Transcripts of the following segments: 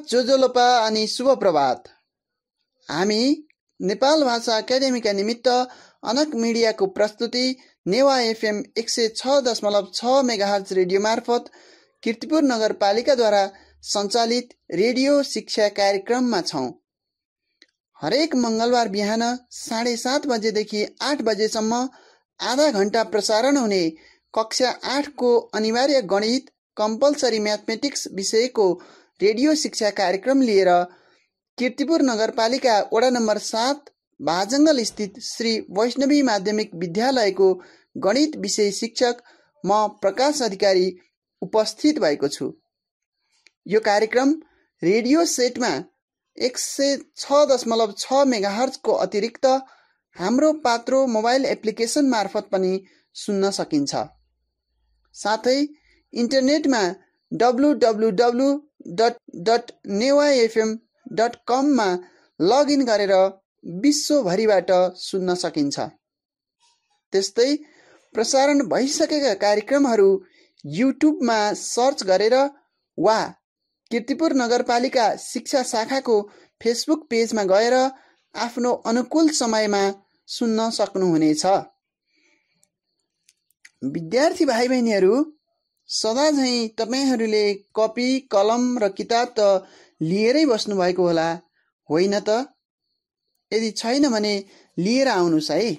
जोजोलोपा अनि शुभ प्रभात। हामी नेपाल भाषा एकाडेमीका निमित्त अनक मिडियाको प्रस्तुति नेवा एफएम 106.6 मेगाहर्ज रेडियो मार्फत कीर्तिपुर नगरपालिकाद्वारा सञ्चालित रेडियो शिक्षा कार्यक्रममा छौं। हरेक मंगलबार बिहान 7:30 बजेदेखि 8 बजेसम्म आधा घण्टा प्रसारण हुने कक्षा 8 को अनिवार्य गणित कम्पलसरी म्याथमेटिक्स विषयको रेडियो शिक्षा कार्यक्रम लिएर कीर्तिपुर नगरपालिका वडा नम्बर 7 भाजङ्गल स्थित श्री वैष्णवी माध्यमिक विद्यालयको गणित विषय शिक्षक म प्रकाश अधिकारी उपस्थित भएको छु। यो कार्यक्रम रेडियो सेटमा 106.6 मेगाहर्ज को अतिरिक्त हाम्रो पात्रो मोबाइल एप्लिकेसन मार्फत पनि सुन्न सकिन्छ। साथै इन्टरनेटमा www.newafm.com मा लगइन गरेर विश्वभरिबाट सुन्न सकिन्छ। त्यस्तै प्रसारण भइसकेका कार्यक्रमहरू युट्युबमा सर्च गरेर वा कीर्तिपुर नगरपालिका शिक्षा शाखाको फेसबुक पेजमा गएर आफ्नो अनुकूल समयमा सुन्न सक्नुहुनेछ। विद्यार्थी भाइ बहिनीहरू, सदा झैं तपाईहरूले कपी कलम र किताब त लिएरै बस्नु भएको होला, होइन त? यदि छैन भने लिएर आउनुस् है।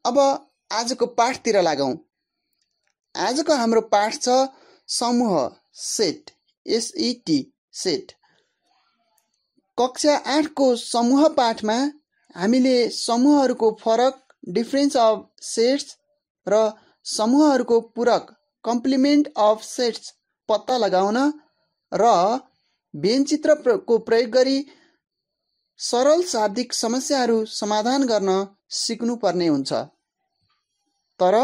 अब आजको पाठतिर लागौं। आजको हाम्रो पाठ छ समूह सेट, SET सेट। कक्षा 8 को समूह पाठमा हामीले समूहहरूको फरक डिफरेन्स अफ सेट्स र समूहहरूको पूरक कम्प्लिमेन्ट अफ सेट्स पत्ता लगाउन र व्यञ्चित्रको प्रयोग गरी सरल शाब्दिक समस्याहरू समाधान गर्न सिक्नुपर्ने हुन्छ। तर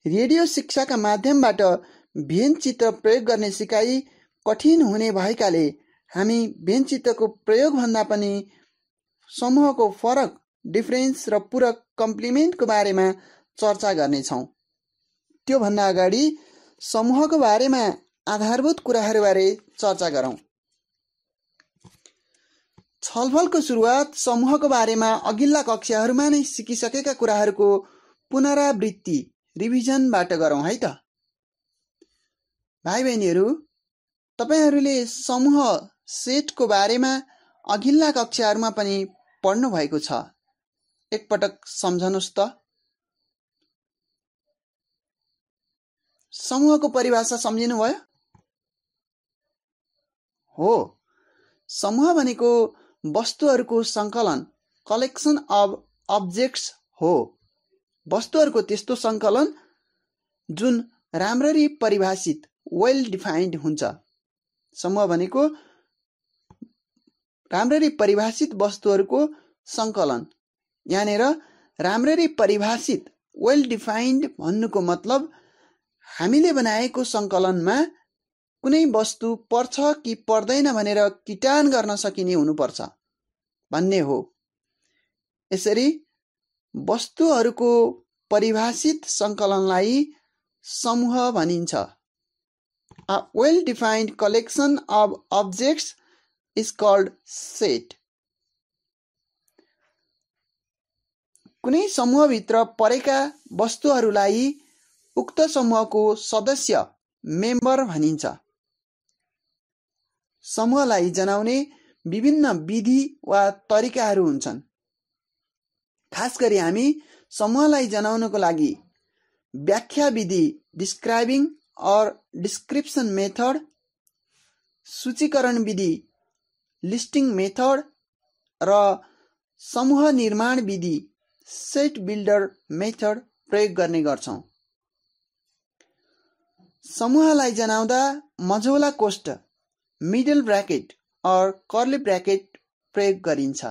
रेडियो शिक्षाका माध्यमबाट व्यञ्चित्र प्रयोग गर्ने सिकाइ कठिन हुने भएकाले हामी व्यञ्चित्रको प्रयोगभन्दा पनि समूहको फरक डिफरेन्स र पूरक कम्प्लिमेन्टको बारेमा चर्चा गर्नेछौँ। त्यो भन्दा अगाडि समूहको बारेमा आधारभूत कुराहरूबारे चर्चा गरौँ। छलफलको सुरुवात समूहको बारेमा अघिल्ला कक्षाहरूमा नै सिकिसकेका कुराहरूको पुनरावृत्ति रिभिजनबाट गरौँ है त। भाइ बहिनीहरू, तपाईहरूले समूह सेटको बारेमा अघिल्ला कक्षाहरूमा पनि पढ्नु भएको छ। एकपटक सम्झनुस् त। समूहको परिभाषा सम्झिनुभयो? हो, समूह भनेको वस्तुहरूको सङ्कलन, कलेक्सन अफ अब्जेक्ट्स हो। वस्तुहरूको त्यस्तो सङ्कलन जुन राम्ररी परिभाषित, वेल डिफाइन्ड हुन्छ। समूह भनेको राम्ररी परिभाषित वस्तुहरूको सङ्कलन। यहाँनिर राम्ररी परिभाषित, वेल डिफाइन्ड भन्नुको मतलब हामीले बनाएको सङ्कलनमा कुनै वस्तु पर्छ कि पर्दैन भनेर किटान गर्न सकिने हुनुपर्छ भन्ने हो। यसरी वस्तुहरूको परिभाषित सङ्कलनलाई समूह भनिन्छ। A well-defined collection of objects is called set. कुनै समूहभित्र परेका वस्तुहरूलाई उक्त समूहको सदस्य, मेम्बर भनिन्छ। समूहलाई जनाउने विभिन्न विधि वा तरिकाहरू हुन्छन्। खास गरी हामी समूहलाई जनाउनको लागि व्याख्या विधि, डिस्क्राइबिङ और डिस्क्रिप्सन मेथड, सूचीकरण विधि, लिस्टिङ मेथड र समूह निर्माण विधि, सेट बिल्डर मेथड प्रयोग गर्ने गर्छौं। समूहलाई जनाउँदा मझौला कोष्ठ, मिडल ब्र्याकेट और कर्ली ब्र्याकेट प्रयोग गरिन्छ।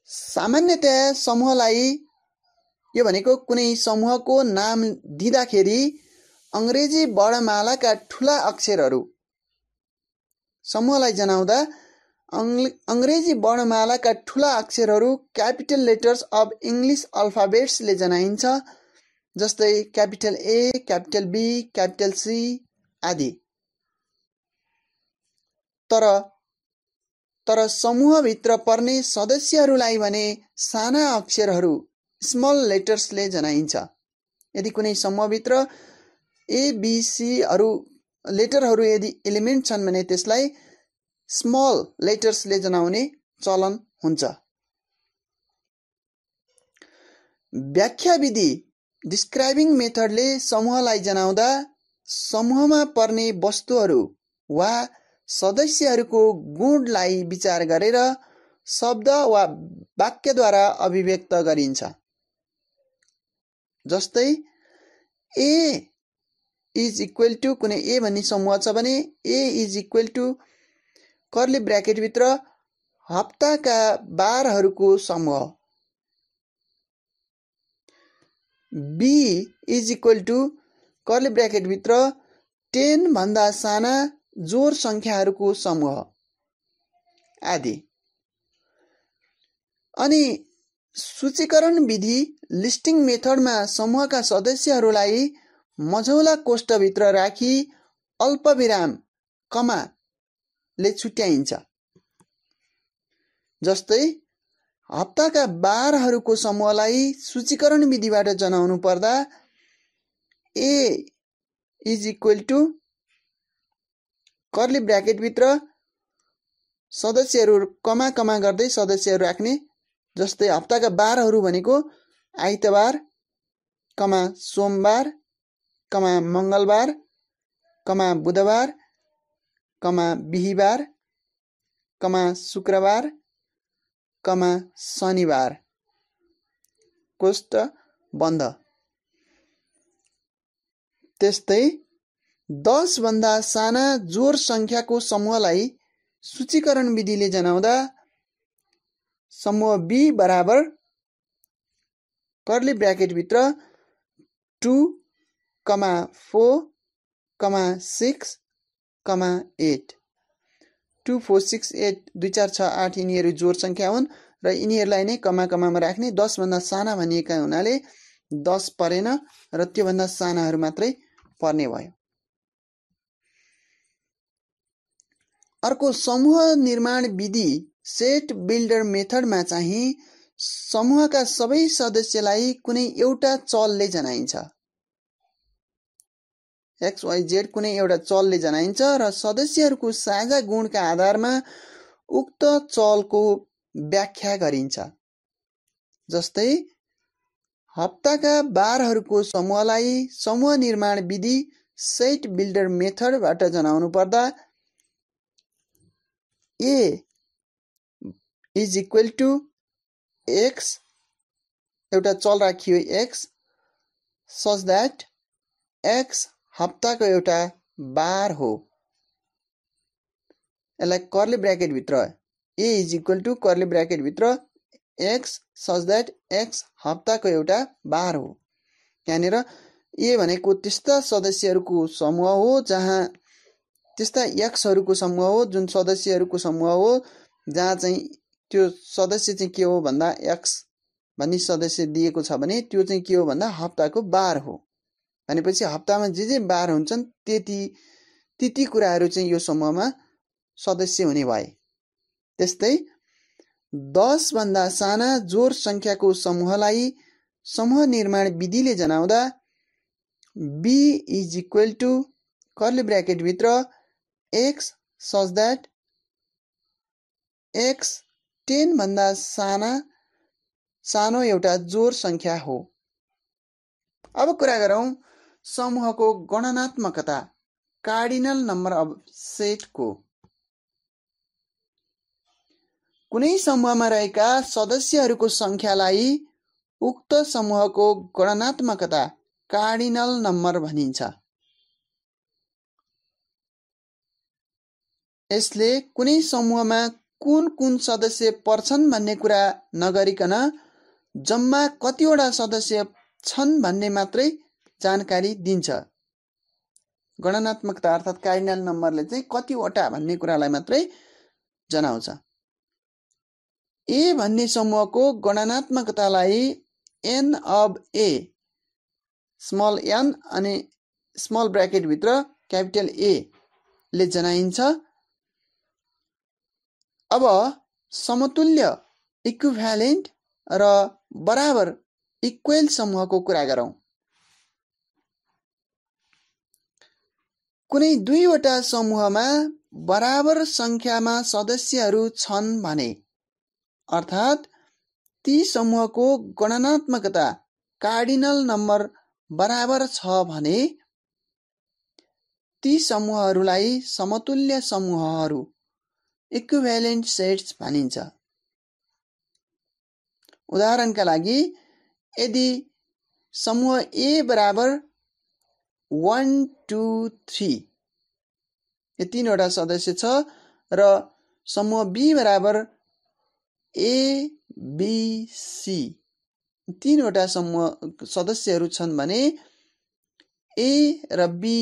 सामान्यतया समूहलाई यो भनेको कुनै समूहको नाम दिँदाखेरि अंग्रेजी वर्णमालाका ठूला अक्षरहरू, समूहलाई जनाउँदा अंग्रेजी वर्णमालाका ठूला अक्षरहरू क्यापिटल लेटर्स अफ इंग्लिश अल्फाबेट्सले जनाइन्छ। जस्तै capital A, capital B, capital C आदि। तर समूहभित्र पर्ने सदस्यहरूलाई भने साना अक्षरहरू स्मल लेटर्सले जनाइन्छ। यदि कुनै समूहभित्र एबिसीहरू लेटरहरू यदि एलिमेन्ट छन् भने त्यसलाई स्मल लेटर्सले जनाउने चलन हुन्छ। व्याख्या विधि डिस्क्राइबिङ मेथडले समूहलाई जनाउँदा समूहमा पर्ने वस्तुहरू वा सदस्यहरूको गुणलाई विचार गरेर शब्द वा वाक्यद्वारा अभिव्यक्त गरिन्छ। जस्तै ए इज इक्वल टु कुनै ए भन्ने समूह छ भने A is equal to curly ब्र्याकेटभित्र हप्ताका बारहरूको समूह। B is equal to curly ब्र्याकेटभित्र 10 भन्दा साना जोड संख्याहरूको समूह आदि। अनि सूचीकरण विधि लिस्टिङ मेथडमा समूहका सदस्यहरूलाई मझौला कोष्ठभित्र राखी अल्पविराम कमाले छुट्याइन्छ। जस्तै हप्ताका बारहरूको समूहलाई सूचीकरण विधिबाट जनाउनु पर्दा ए इज इक्वल टु कर्ली ब्र्याकेटभित्र सदस्यहरू कमा कमा गर्दै सदस्यहरू राख्ने। जस्तै हप्ताका बारहरू भनेको आइतबार कमा सोमबार कमा मङ्गलबार कमा बुधबार कमा बिहीबार कमा शुक्रबार कमा शनिबार कोष्ठ बन्द। त्यस्तै 10 भन्दा साना जोड संख्याको समूहलाई सूचीकरण विधिले जनाउँदा समूह बी बराबर कर्ली ब्र्याकेटभित्र 2, 4, 6, 8 2, 4, 6, 8 2, 4, 6, 8 यिनीहरू जोड संख्या हुन् र यिनीहरूलाई नै कमा कमामा राख्ने। 10 भन्दा साना भनिएका हुनाले 10 परेन र त्योभन्दा सानाहरू मात्रै पर्ने भयो। अर्को समूह निर्माण विधि सेट बिल्डर मेथडमा चाहिँ समूहका सबै सदस्यलाई कुनै एउटा चलले जनाइन्छ। XYZ कुनै एउटा चलले जनाइन्छ र सदस्यहरूको साझा गुणका आधारमा उक्त चलको व्याख्या गरिन्छ। जस्तै हप्ताका बारहरूको समूहलाई समूह निर्माण विधि सेट बिल्डर मेथडबाट जनाउनु पर्दा ए इज इक्वल टु एक्स एउटा चल राखियो एक्स सच द्याट एक्स हप्ताको एउटा बार हो। यसलाई कर्ली ब्र्याकेटभित्र A is equal to curly ब्र्याकेटभित्र एक्स सच द्याट एक्स हप्ताको एउटा बार हो। यहाँनिर ए भनेको त्यस्ता सदस्यहरूको समूह हो जहाँ त्यस्ता एक्सहरूको समूह हो जुन सदस्यहरूको समूह हो जहाँ चाहिँ त्यो सदस्य चाहिँ के हो भन्दा एक्स भन्ने सदस्य दिएको छ भने त्यो चाहिँ के हो भन्दा हप्ताको बार हो। भनेपछि हप्तामा जे बार हुन्छन् ती कुराहरू चाहिँ यो समूहमा सदस्य हुने भए। त्यस्तै 10 भन्दा साना जोड संख्याको समूहलाई समूह निर्माण विधिले जनाउँदा B is equal to curly ब्र्याकेटभित्र एक्स सच द्याट एक्स 10 भन्दा सानो एउटा जोड संख्या हो। अब कुरा गरौँ समूहको गणनात्मकता कार्डिनल नम्बर अफ सेटको। कुनै समूहमा रहेका सदस्यहरूको संख्यालाई उक्त समूहको गणनात्मकता कार्डिनल नम्बर भनिन्छ। यसले कुनै समूहमा कुन कुन सदस्य पर्छन् भन्ने कुरा नगरिकन जम्मा कतिवटा सदस्य छन् भन्ने मात्रै जानकारी दिन्छ। गणनात्मकता अर्थात् कार्डिनल नम्बरले चाहिँ कतिवटा भन्ने कुरालाई मात्रै जनाउँछ। ए भन्ने समूहको गणनात्मकतालाई n of A small n अनि स्मल ब्र्याकेटभित्र क्यापिटल ए ले जनाइन्छ। अब समतुल्य इक्विभ्यालेन्ट र बराबर इक्वल समूहको कुरा गरौँ। कुनै दुईवटा समूहमा बराबर संख्यामा सदस्यहरू छन् भने, अर्थात् ती समूहको गणनात्मकता कार्डिनल नम्बर बराबर छ भने ती समूहहरूलाई समतुल्य समूहहरू इक्विभ्यालेन्ट सेट्स भनिन्छ। उदाहरणका लागि, यदि समूह ए बराबर 1 2 3 यो तीनवटा सदस्य छ र समूह बी बराबर ए बी सी तीनवटा समूह सदस्यहरू छन् भने ए र बी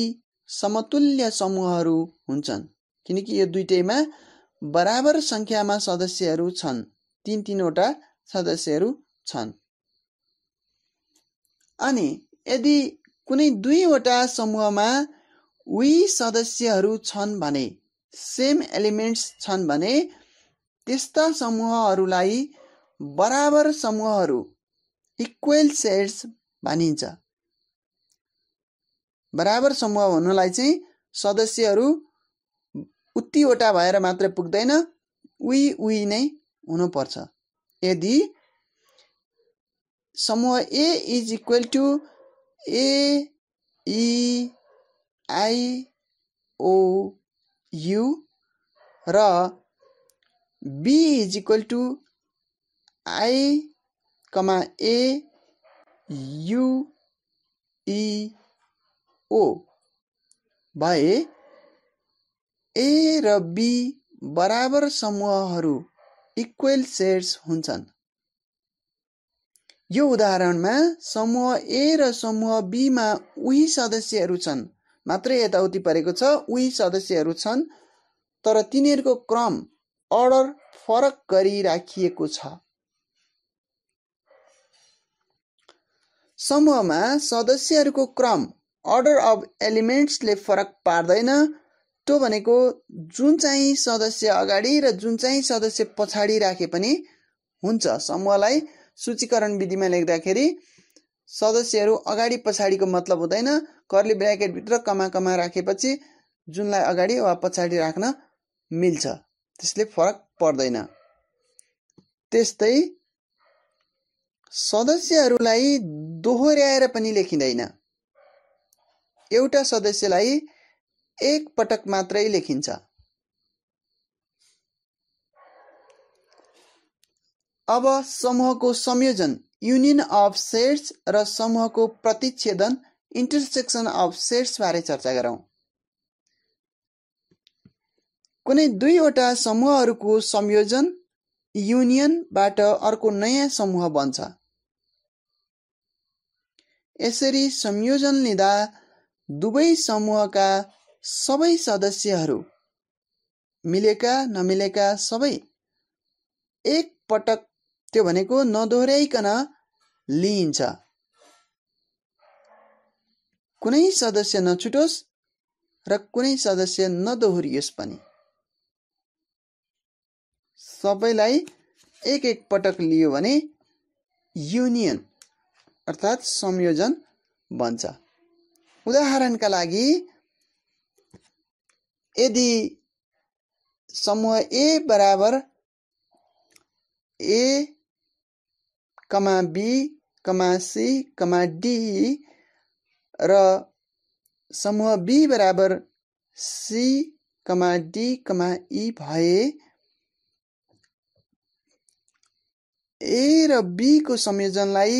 समतुल्य समूहहरू हुन्छन्, किनकि यो दुईटैमा बराबर संख्यामा सदस्यहरू छन्, तीनवटा सदस्यहरू छन्। अनि यदि कुनै दुईवटा समूहमा उही सदस्यहरू छन् भने, सेम एलिमेन्ट्स छन् भने त्यस्ता समूहहरूलाई बराबर समूहहरू इक्वल सेट्स भनिन्छ। बराबर समूह हुनलाई चाहिँ सदस्यहरू उतिवटा भएर मात्र पुग्दैन, उही नै हुनुपर्छ। यदि समूह A is equal to A E I O U र B is equal to I comma A U E O भए ए र बी बराबर समूहहरू इक्वल सेट्स हुन्छन्। यो उदाहरणमा समूह ए र समूह बी मा उही सदस्यहरू छन्, मात्रै यताउति परेको छ, उही सदस्यहरू छन्, तर तिनीहरूको क्रम अर्डर फरक गरी राखिएको छ। समूहमा सदस्यहरूको क्रम अर्डर अफ एलिमेन्ट्सले फरक पार्दैन। त्यो भनेको जुन चाहिँ सदस्य अगाडि र जुन चाहिँ सदस्य पछाडि राखे पनि हुन्छ। समूहलाई सूचीकरण विधिमा लेख्दाखेरि सदस्यहरू अगाडि पछाडिको मतलब हुँदैन, कर्ली ब्र्याकेट भित्र कमा राखेपछि जुनलाई अगाडि वा पछाडि राख्न मिल्छ, त्यसले फरक पर्दैन। त्यस्तै सदस्यहरूलाई दोहोर्याएर पनि लेखिँदैन। एउटा सदस्यलाई एक पटक मात्रै लेखिन्छ। अब समूहको संयोजन युनियन अफ सेट्स र समूहको प्रतिच्छेदन इन्टरसेक्सन अफ सेट्स बारे चर्चा गरौँ। कुनै दुईवटा समूहहरूको संयोजन युनियनबाट अर्को नयाँ समूह बन्छ। यसरी संयोजन लिँदा दुवै समूहका सबै सदस्यहरू मिलेका नमिलेका सबै एक पटक, त्यो भनेको नदोहोर्याइकन लिइन्छ। कुनै सदस्य नछुटोस् र कुनै सदस्य नदोहोरियोस् पनि। सबैलाई एक पटक लियो भने युनियन अर्थात् संयोजन बन्छ। उदाहरणका लागि, यदि समूह ए बराबर ए कमा be comma C comma D र समूह बी बराबर सी कमा डी कमा ई भए ए र बी को संयोजनलाई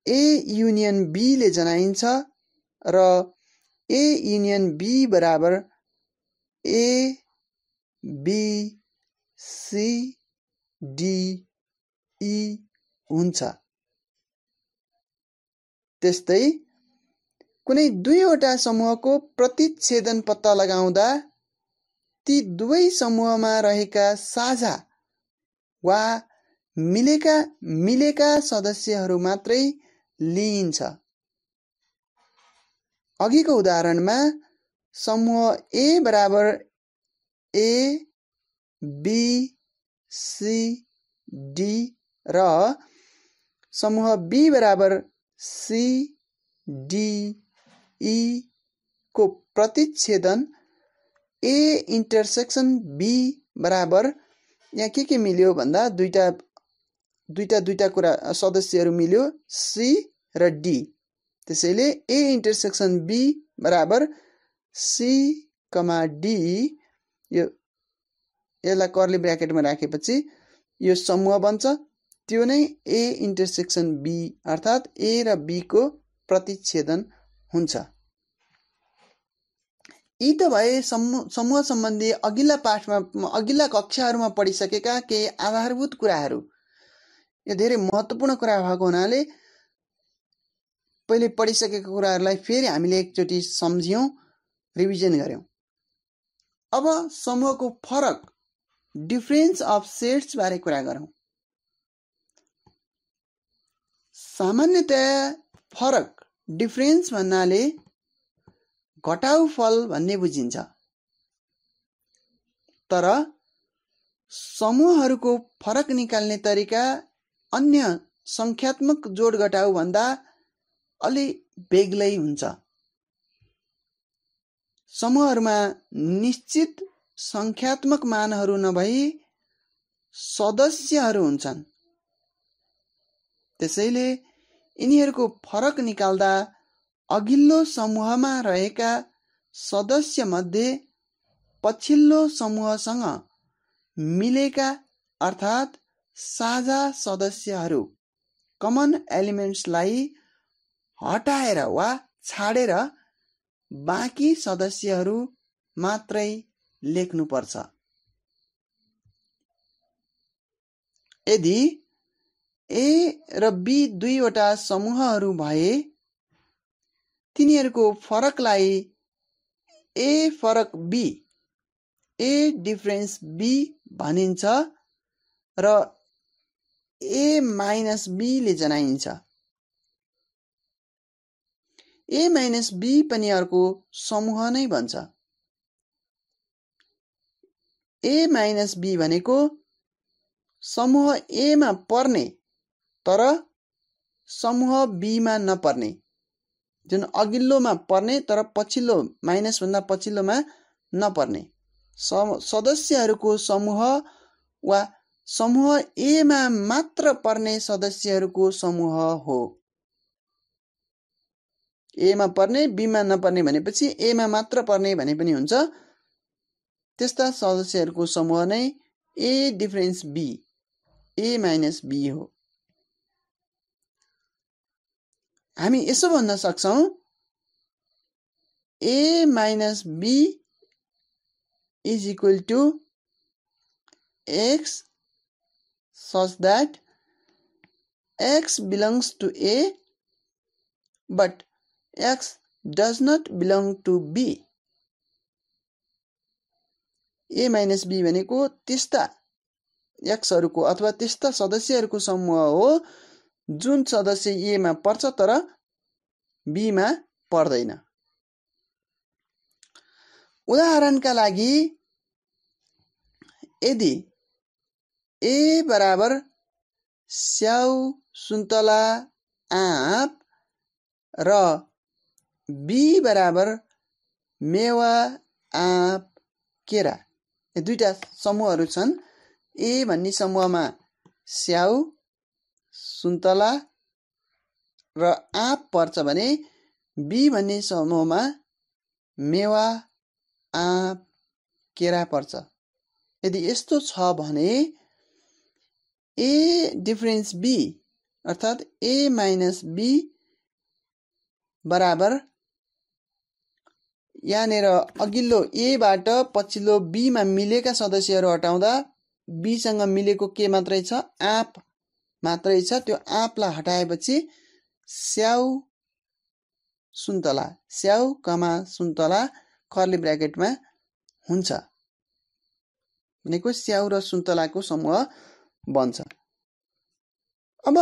ए युनियन बी ले जनाइन्छ र ए युनियन बी बराबर A B C D E हुन्छ। त्यस्तै कुनै दुईवटा समूहको प्रतिच्छेदन पत्ता लगाउँदा ती दुवै समूहमा रहेका साझा वा मिलेका सदस्यहरू मात्रै लिइन्छ। अघिको उदाहरणमा समूह ए बराबर ए बी सी डी र समूह बी बराबर सी डी ई को प्रतिच्छेदन ए इन्टरसेक्सन बी बराबर यहाँ के मिल्यो भन्दा दुईटा कुरा सदस्यहरू मिल्यो सी र डी। त्यसैले ए इन्टरसेक्सन बी बराबर सी कमा डी, यसलाई कर्ली ब्र्याकेटमा राखेपछि यो समूह बन्छ। त्यो नै ए इन्टरसेक्सन बी अर्थात् ए र बी को प्रतिच्छेदन हुन्छ। यी त भए समूह सम्बन्धी अघिल्ला कक्षाहरूमा पढिसकेका केही आधारभूत कुराहरू। यो धेरै महत्त्वपूर्ण कुरा भएको हुनाले पहिले पढिसकेका कुराहरूलाई फेरि हामीले एकचोटि सम्झ्यौं, रिभिजन गर्यौं। अब समूहको फरक, डिफरेन्स अफ सेट्स बारे कुरा गरौं। सामान्यतया फरक, डिफरेन्स भन्नाले घटाउ फल भन्ने बुझिन्छ। तर समूहहरूको फरक निकाल्ने तरिका अन्य संख्यात्मक जोड घटाउ भन्दा अलि बेग्लै हुन्छ। समूहहरूमा निश्चित संख्यात्मक मानहरू नभई सदस्यहरू हुन्छन्। त्यसैले यिनीहरूको फरक निकाल्दा अघिल्लो समूहमा रहेका सदस्य मध्ये पछिल्लो समूहसँग मिलेका अर्थात् साझा सदस्यहरू, कमन एलिमेन्ट्सलाई हटाएर वा छाडेर बाँकी सदस्यहरू मात्रै लेख्नुपर्छ। यदि ए र बी दुईवटा समूहहरू भए तिनीहरूको फरकलाई ए फरक बी, ए डिफरेन्स बी भनिन्छ र ए माइनस बी ले जनाइन्छ। ए माइनस बी पनि अर्को समूह नै भन्छ। ए माइनस बी भनेको समूह ए मा पर्ने तर समूह बी मा नपर्ने, जुन अघिल्लोमा पर्ने तर पछिल्लो माइनस भन्दा पछिल्लोमा नपर्ने सदस्यहरूको समूह वा समूह ए मा मात्र पर्ने सदस्यहरूको समूह हो। ए मा पर्ने बी मा नपर्ने भनेपछि ए मा मात्र पर्ने भने पनि हुन्छ। त्यस्ता सदस्यहरूको समूह नै A difference B, A minus B हो। हामी यसो भन्न सक्छौं, A minus B is equal to x such that x belongs to A but x does not belong to B। A minus B भनेको त्यस्ता एक्सहरूको अथवा त्यस्ता सदस्यहरूको समूह हो जुन सदस्य ए मा पर्छ तर बी मा पर्दैन। उदाहरणका लागि यदि ए बराबर स्याउ, सुन्तला, आँप र बी बराबर मेवा, आँप, केरा, यो दुईटा समूहहरू छन्। ए भन्ने समूहमा स्याउ, सुन्तला र आँप पर्छ भने बी भन्ने समूहमा मेवा, आँप, केरा पर्छ। यदि यस्तो छ भने ए डिफरेन्स बी अर्थात् ए माइनस बी बराबर यहाँनिर अघिल्लो ए बाट पछिल्लो बी मा मिलेका सदस्यहरू हटाउँदा बी सँग मिलेको के मात्रै छ, आँप मात्रै छ। त्यो आँपलाई हटाएपछि स्याउ, सुन्तला, स्याउ कमा सुन्तला कर्ली ब्र्याकेटमा हुन्छ भनेको स्याउ र सुन्तलाको समूह बन्छ। अब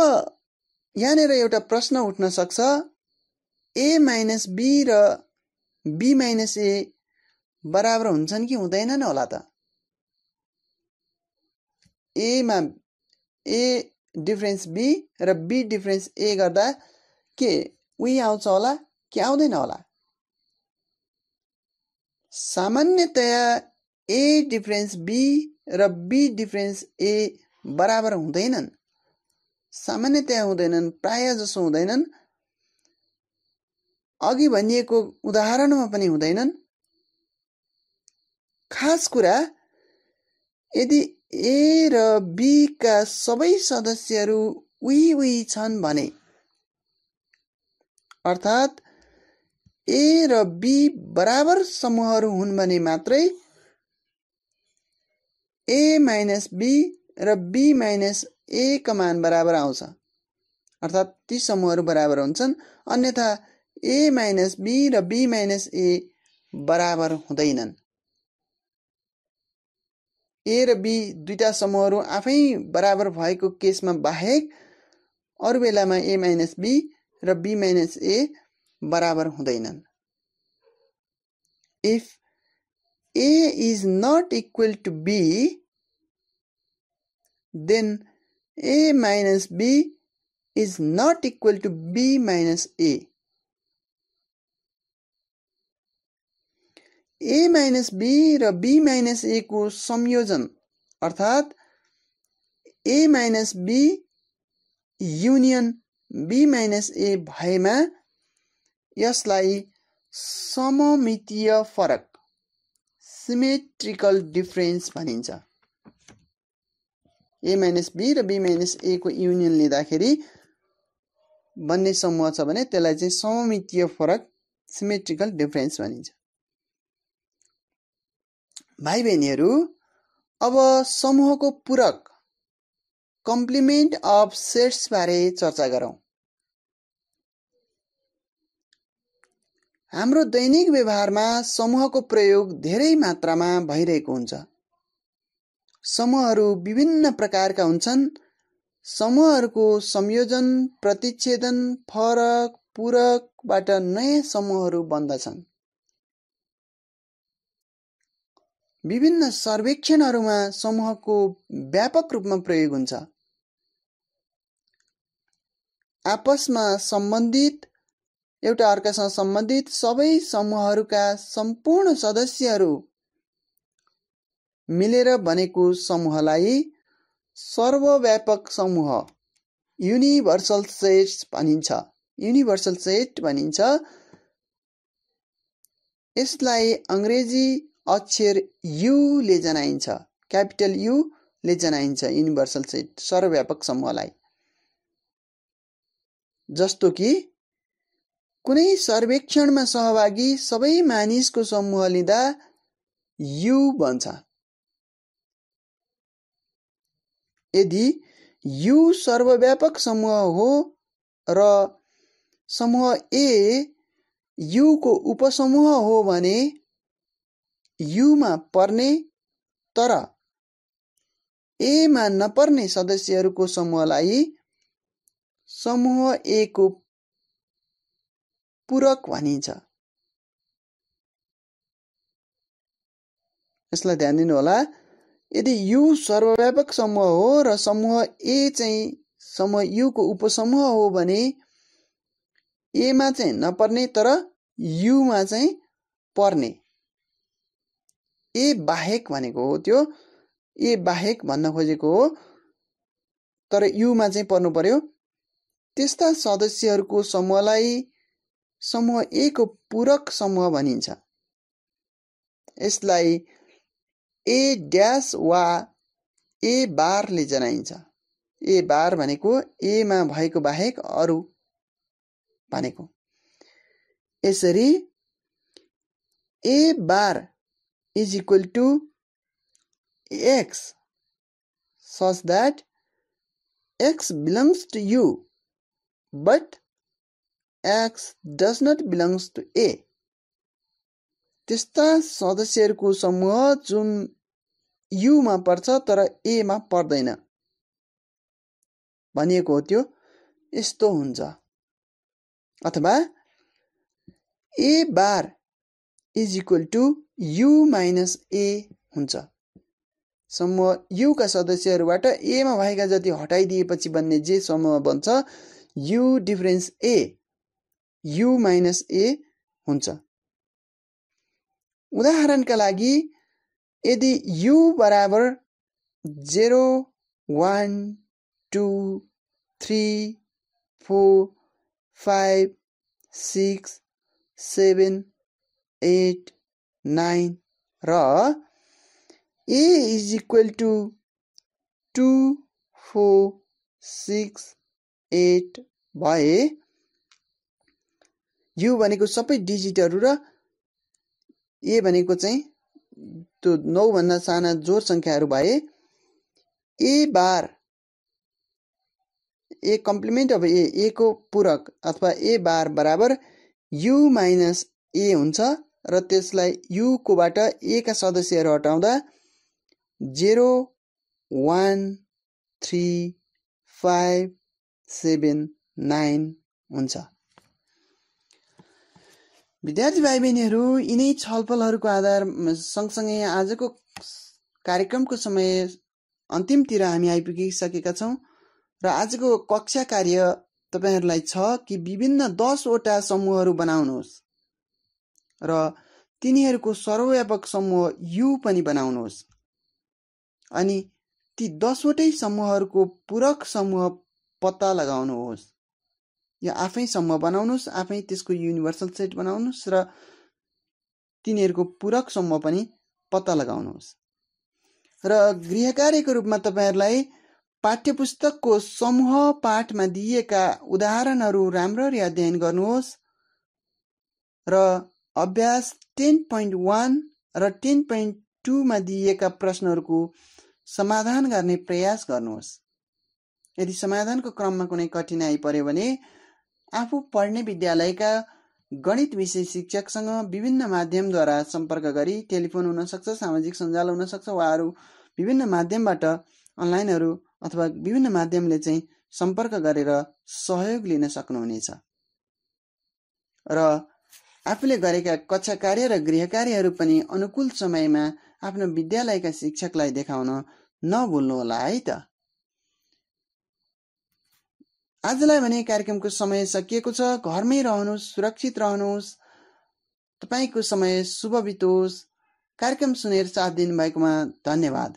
यहाँनिर एउटा प्रश्न उठ्न सक्छ, ए माइनस बी र बी माइनस ए बराबर हुन्छन् कि हुँदैनन् होला त? ए मा ए डिफरेन्स बी र बी डिफरेन्स ए गर्दा के उही आउँछ होला कि आउँदैन होला? सामान्यतया ए डिफरेन्स बी र बी डिफरेन्स ए बराबर हुँदैनन्। सामान्यतया हुँदैनन्, प्राय जसो हुँदैनन्। अघि भनिएको उदाहरणमा पनि हुँदैनन्। खास कुरा यदि ए र बी का सबै सदस्यहरू उही छन् भने, अर्थात् ए र बी बराबर समूहहरू हुन् भने मात्रै ए माइनस बी र बी माइनस ए का मान बराबर आउँछ। अर्थात् ती समूहहरू बराबर हुन्छन्, अन्यथा ए माइनस बी र बी माइनस ए बराबर हुँदैनन्। ए र बी दुईटा समूहहरू आफै बराबर भएको केसमा बाहेक अरू बेलामा ए माइनस बी र बी माइनस ए बराबर हुँदैनन्। If A is not equal to B, then a minus b is not equal to b minus a. a minus b र b minus a को संयोजन अर्थात् a minus b union b minus a भएमा यसलाई सममितीय फरक symmetrical difference भनिन्छ। a minus b र b minus a को युनियन लिँदाखेरि बन्ने समूह छ भने त्यसलाई चाहिँ सममितीय फरक सिमेट्रिकल डिफरेन्स भनिन्छ। भाइ बहिनीहरू, अब समूहको पूरक कम्प्लिमेन्ट अफ सेट्स बारे चर्चा गरौँ। हाम्रो दैनिक व्यवहारमा समूहको प्रयोग धेरै मात्रामा भइरहेको हुन्छ। समूहहरू विभिन्न प्रकारका हुन्छन्। समूहहरूको संयोजन, प्रतिच्छेदन, फरक, पूरकबाट नयाँ समूहहरू बन्दछन्। विभिन्न सर्वेक्षणहरूमा समूहको व्यापक रूपमा प्रयोग हुन्छ। आपसमा सम्बन्धित, एउटा अर्कासँग सम्बन्धित सबै समूहहरूका सम्पूर्ण सदस्यहरू मिलेर बनेको समूहलाई सर्वव्यापक समूह युनिभर्सल सेट भनिन्छ। युनिभर्सल सेट भनिन्छ। यसलाई अंग्रेजी अक्षर यु ले जनाइन्छ, क्यापिटल यु ले जनाइन्छ युनिभर्सल सेट सर्वव्यापक समूहलाई। जस्तो कि कुनै सर्वेक्षणमा सहभागी सबै मानिसको समूह लिँदा यु बन्छ। यदि यु सर्वव्यापक समूह हो र समूह ए यु को उपसमूह हो भने यु मा पर्ने तर ए मा नपर्ने सदस्यहरूको समूहलाई समूह ए को पूरक भनिन्छ। यसलाई ध्यान दिनु होला। यदि यु सर्वव्यापक समूह हो र समूह ए चाहिँ समूह यु को उपसमूह हो भने ए मा चाहिँ नपर्ने तर यु मा चाहिँ पर्ने। ए बाहेक भनेको हो, त्यो ए बाहेक भन्न खोजेको हो, तर यु मा चाहिँ पर्नु पर्यो। त्यस्ता सदस्यहरूको समूहलाई समूह ए को पूरक समूह भनिन्छ। यसलाई ए ड्यास वा ए बार ले जनाइन्छ। ए बार भनेको ए मा भएको बाहेक अरु भनेको। यसरी ए बार is equal to x such that x belongs to u but x does not belongs to a। त्यस्ता सदस्यहरूको समूह जुन यु मा पर्छ तर ए मा पर्दैन भनिएको हो, त्यो यस्तो हुन्छ। अथवा A bar is equal to U minus A हुन्छ। समूह U का सदस्यहरूबाट A मा भएका जति हटाइदिएपछि बन्ने जे समूह बन्छ U difference A U minus A हुन्छ। उदाहरणका लागि यदि U बराबर 0 1 2 3 4 5 6 7 8 9 र A is equal to 2 4 6 8 भए U भनेको सबै डिजिटहरू र A भनेको चाहिँ त्यो 9 भन्दा साना जोड संख्याहरू भए A bar A complement of A को पूरक अथवा A बार बराबर U माइनस A हुन्छ र त्यसलाई U कोबाट A का सदस्यहरू हटाउँदा 0 1 3 5 7 9 हुन्छ। विद्यार्थी भाइ बहिनीहरू, यिनै छलफलहरूको आधार सँगसँगै आजको कार्यक्रमको समय अन्तिमतिर हामी आइपुगिसकेका छौं र आजको कक्षा कार्य तपाईहरुलाई छ कि विभिन्न 10 वटा समूहहरू बनाउनुहोस् र तिनीहरूको सर्वव्यापक समूह U पनि बनाउनुहोस् अनि ती 10 वटै समूहहरूको पूरक समूह पत्ता लगाउनुहोस्। यो आफै समूह बनाउनुहोस्, आफै त्यसको युनिभर्सल सेट बनाउनुहोस् र तिनीहरूको पूरक समूह पनि पत्ता लगाउनुहोस्। र गृहकार्यको रूपमा तपाईहरुलाई पाठ्यपुस्तकको समूह पाठमा दिएका उदाहरणहरू राम्ररी अध्ययन गर्नुहोस् र अभ्यास 10.1 र 10.2 मा दिएका प्रश्नहरूको समाधान गर्ने प्रयास गर्नुहोस्। यदि समाधानको क्रममा कुनै कठिनाइ पर्यो भने आफू पढ्ने विद्यालयका गणित विषय शिक्षकसँग विभिन्न माध्यमद्वारा सम्पर्क गरी टेलिफोन हुन सक्छ, सामाजिक सञ्जाल हुन सक्छ, उहाँहरू विभिन्न माध्यमबाट अनलाइनहरू अथवा विभिन्न माध्यमले चाहिँ सम्पर्क गरेर सहयोग लिन सक्नुहुनेछ र आफूले गरेका कक्षा कार्य र गृह कार्यहरू पनि अनुकूल समयमा आफ्नो विद्यालयका शिक्षकलाई देखाउन नभुल्नुहोला है त। आजलाई भने कार्यक्रमको समय सकिएको छ। घरमै रहनुहोस्, सुरक्षित रहनुहोस्, तपाईको समय शुभ बितोस्। कार्यक्रम सुनेर साथ दिनुभएकोमा धन्यवाद।